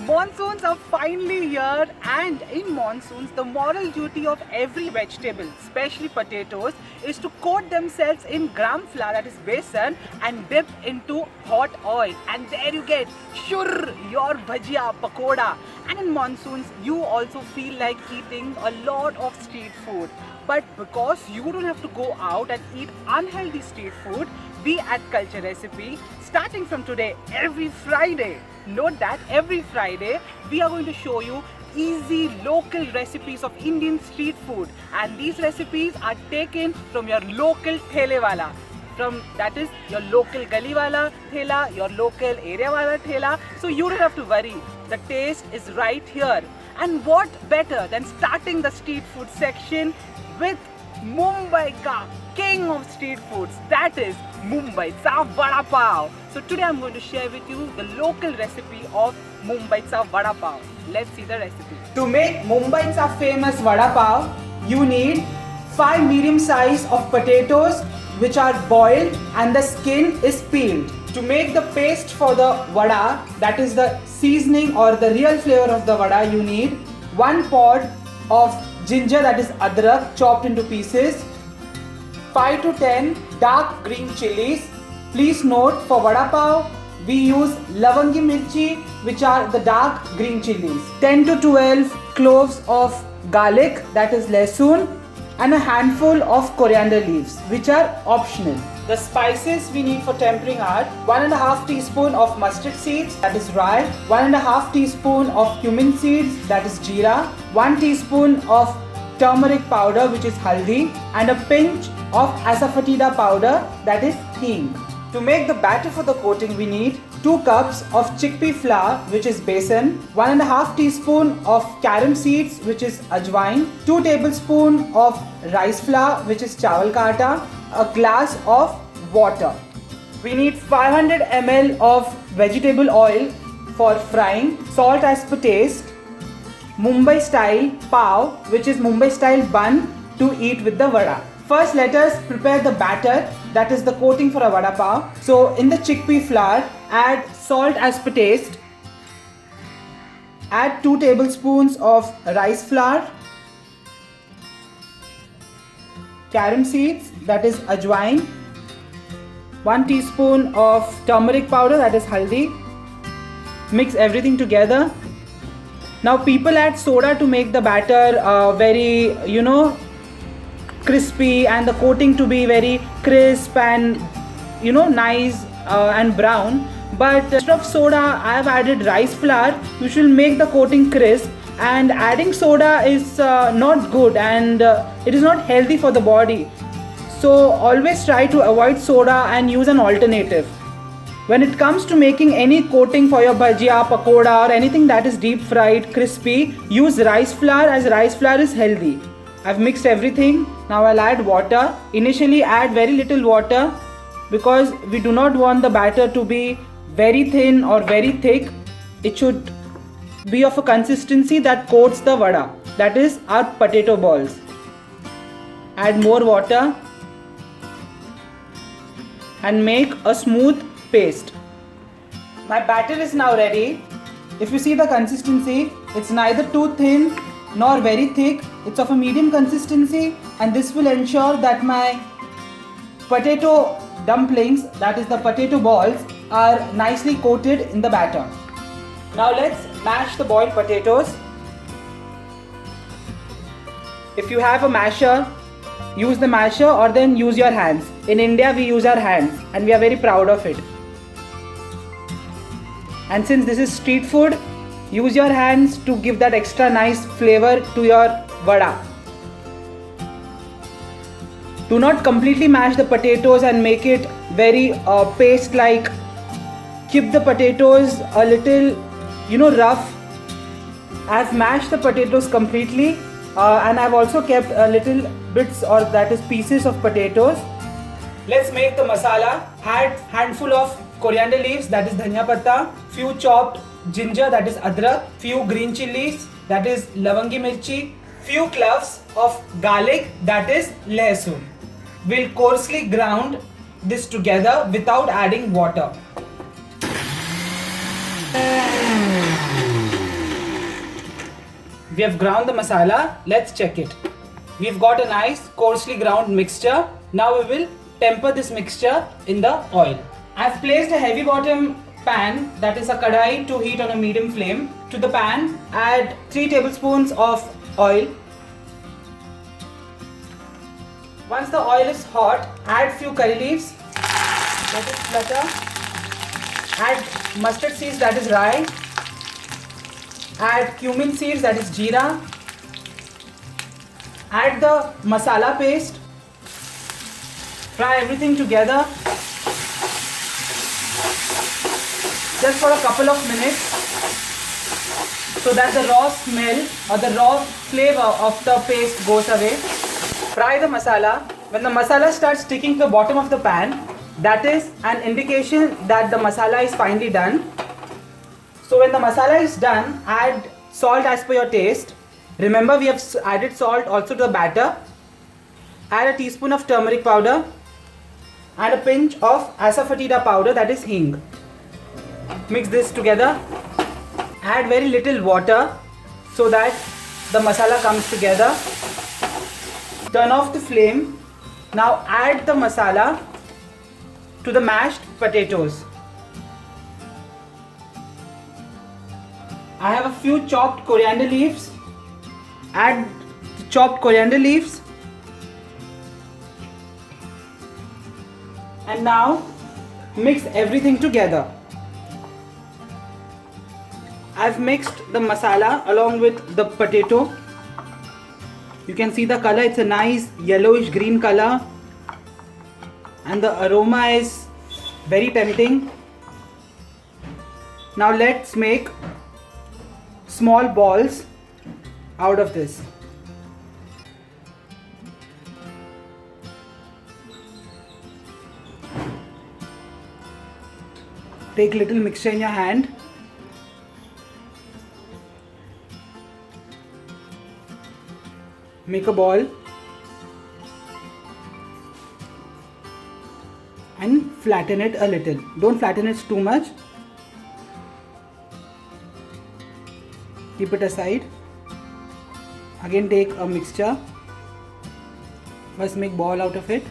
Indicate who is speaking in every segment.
Speaker 1: Monsoons are finally here, and in monsoons the moral duty of every vegetable, especially potatoes, is to coat themselves in gram flour, that is besan, and dip into hot oil, and there you get shurr, your bhajia, pakoda. And in monsoons you also feel like eating a lot of street food, but because you don't have to go out and eat unhealthy street food, we at Culture Recipe, starting from today, every Friday, note that every Friday, we are going to show you easy local recipes of Indian street food, and these recipes are taken from your local thele wala, from that is your local gali wala thela, your local area wala thela, so you don't have to worry, the taste is right here. And what better than starting the street food section with Mumbai ka king of street foods, that is Mumbai's Vada Pav. So today I'm going to share with you the local recipe of Mumbai's Vada Pav. Let's see the recipe. To make Mumbai's famous Vada Pav, you need 5 medium size of potatoes which are boiled and the skin is peeled. To make the paste for the vada, that is the seasoning or the real flavor of the vada, you need 1 pod of ginger, that is adrak, chopped into pieces, 5 to 10 dark green chilies. Please note, for vada pav we use lavangi mirchi, which are the dark green chilies, 10 to 12 cloves of garlic, that is lesun, and a handful of coriander leaves, which are optional. The spices we need for tempering are 1.5 teaspoon of mustard seeds, that is rye, 1.5 teaspoon of cumin seeds, that is jeera, 1 teaspoon of turmeric powder, which is haldi, and a pinch of asafoetida powder, that is hing. To make the batter for the coating, we need 2 cups of chickpea flour, which is besan, 1.5 teaspoon of carom seeds, which is ajwain, 2 tablespoon of rice flour, which is chawal ka atta, a glass of water. We need 500 ml of vegetable oil for frying, salt as per taste, Mumbai style pav, which is Mumbai style bun to eat with the vada. First, let us prepare the batter, that is the coating for a vada pav. So in the chickpea flour, add salt as per taste, add 2 tablespoons of rice flour, carom seeds, that is ajwain, 1 teaspoon of turmeric powder, that is haldi. Mix everything together. Now people add soda to make the batter very, crispy, and the coating to be very crisp and nice and brown. But instead of soda, I have added rice flour, which will make the coating crisp. And adding soda is not good, and it is not healthy for the body. So always try to avoid soda and use an alternative. When it comes to making any coating for your bhajia, pakoda, or anything that is deep fried, crispy, use rice flour, as rice flour is healthy. I've mixed everything. Now I'll add water. Initially add very little water because we do not want the batter to be very thin or very thick. It should be of a consistency that coats the vada, that is our potato balls. Add more water and make a smooth paste. My batter is now ready. If you see the consistency, it's neither too thin nor very thick. It's of a medium consistency, and this will ensure that my potato dumplings, that is the potato balls, are nicely coated in the batter. Now let's mash the boiled potatoes. If you have a masher, use the masher, or then use your hands. In India we use our hands and we are very proud of it. And since this is street food, use your hands to give that extra nice flavor to your vada. Do not completely mash the potatoes and make it very paste-like. Keep the potatoes a little, rough. I've mashed the potatoes completely, and I've also kept a little bits, or that is pieces of potatoes. Let's make the masala. Add handful of coriander leaves, that is dhania patta, few chopped ginger, that is adrak, few green chilies, that is lavangi mirchi, few cloves of garlic, that is lesun. We'll coarsely ground this together without adding water. We have ground the masala. Let's check it. We've got a nice coarsely ground mixture. Now we will temper this mixture in the oil. I've placed a heavy bottom pan, that is a kadai, to heat on a medium flame. To the pan, add 3 tablespoons of oil. Once the oil is hot, add few curry leaves. Let it flutter. Add mustard seeds, that is rye. Add cumin seeds, that is jeera. Add the masala paste. Fry everything together just for a couple of minutes so that the raw smell or the raw flavor of the paste goes away. Fry the masala. When the masala starts sticking to the bottom of the pan, that is an indication that the masala is finely done. So when the masala is done, add salt as per your taste. Remember, we have added salt also to the batter. Add a teaspoon of turmeric powder and a pinch of asafoetida powder, that is hing. Mix this together. Add very little water so that the masala comes together. Turn off the flame. Now add the masala to the mashed potatoes. I have a few chopped coriander leaves. Add the chopped coriander leaves. And now mix everything together. I've mixed the masala along with the potato. You can see the color, it's a nice yellowish green color. And the aroma is very tempting. Now let's make small balls out of this. Take little mixture in your hand. Make a ball and flatten it a little. Don't flatten it too much. Keep it aside. Again take a mixture. First make ball out of it.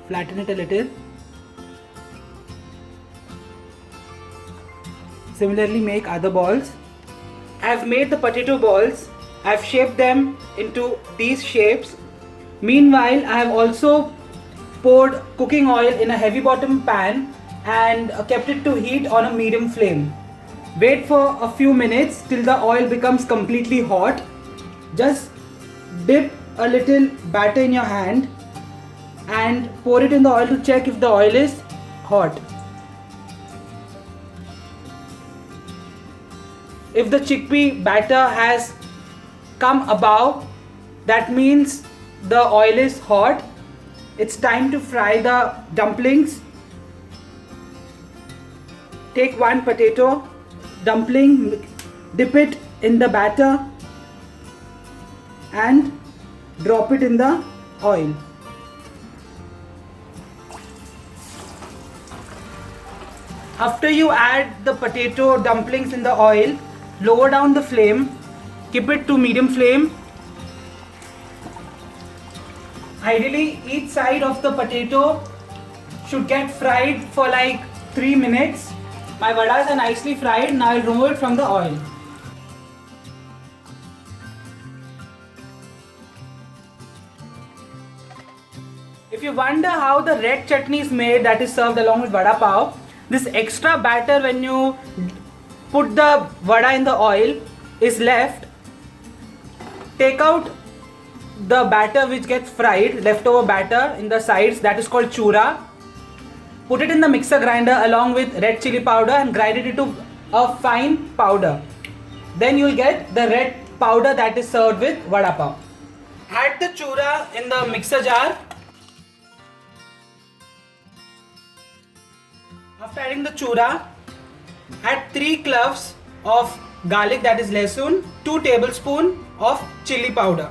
Speaker 1: Flatten it a little. Similarly make other balls. I have made the potato balls. I have shaped them into these shapes. Meanwhile, I have also poured cooking oil in a heavy bottom pan and kept it to heat on a medium flame. Wait for a few minutes till the oil becomes completely hot. Just dip a little batter in your hand and pour it in the oil to check if the oil is hot. If the chickpea batter has come above, that means the oil is hot. It's time to fry the dumplings. Take one potato dumpling, dip it in the batter and drop it in the oil. After you add the potato dumplings in the oil, lower down the flame, keep it to medium flame. Ideally, each side of the potato should get fried for like 3 minutes. My vadas are nicely fried. Now I'll remove it from the oil. If you wonder how the red chutney is made, that is served along with vada pav, this extra batter when you put the vada in the oil is left. Take out the batter which gets fried, leftover batter in the sides, that is called chura. Put it in the mixer grinder along with red chili powder and grind it into a fine powder. Then you will get the red powder that is served with vada pav. Add the chura in the mixer jar. After adding the chura, add 3 cloves of garlic, that is lesun, 2 tablespoons of chili powder.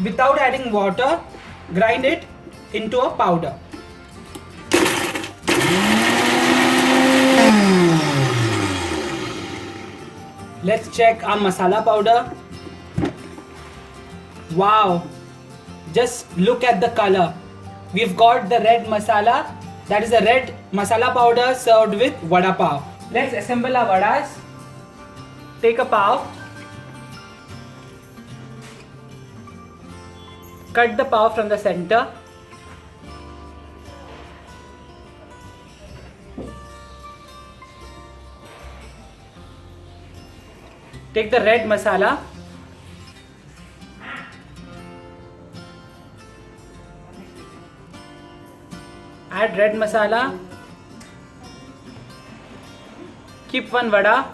Speaker 1: Without adding water, grind it into a powder. Let's check our masala powder. Wow, just look at the color. We've got the red masala, that is the red masala powder served with vada pav. Let's assemble our vadas. Take a pav. Cut the pav from the center. Take the red masala. Add red masala. Keep one vada.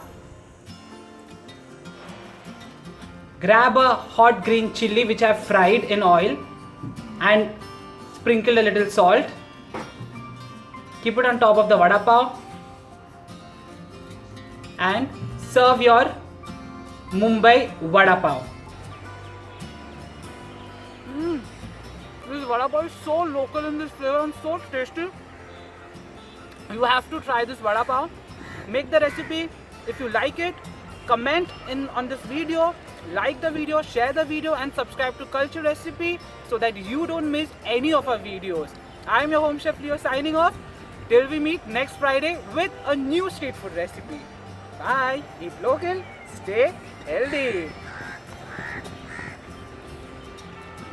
Speaker 1: Grab a hot green chilli which I have fried in oil and sprinkle a little salt. Keep it on top of the vada pav and serve your Mumbai vada pav. This vada pav is so local in this flavor and so tasty. You have to try this vada pav. Make the recipe. If you like it, comment on this video, like the video, share the video and subscribe to Culture Recipe so that you don't miss any of our videos. I am your home chef Leo signing off. Till we meet next Friday with a new street food recipe. Bye. Eat local. Stay healthy.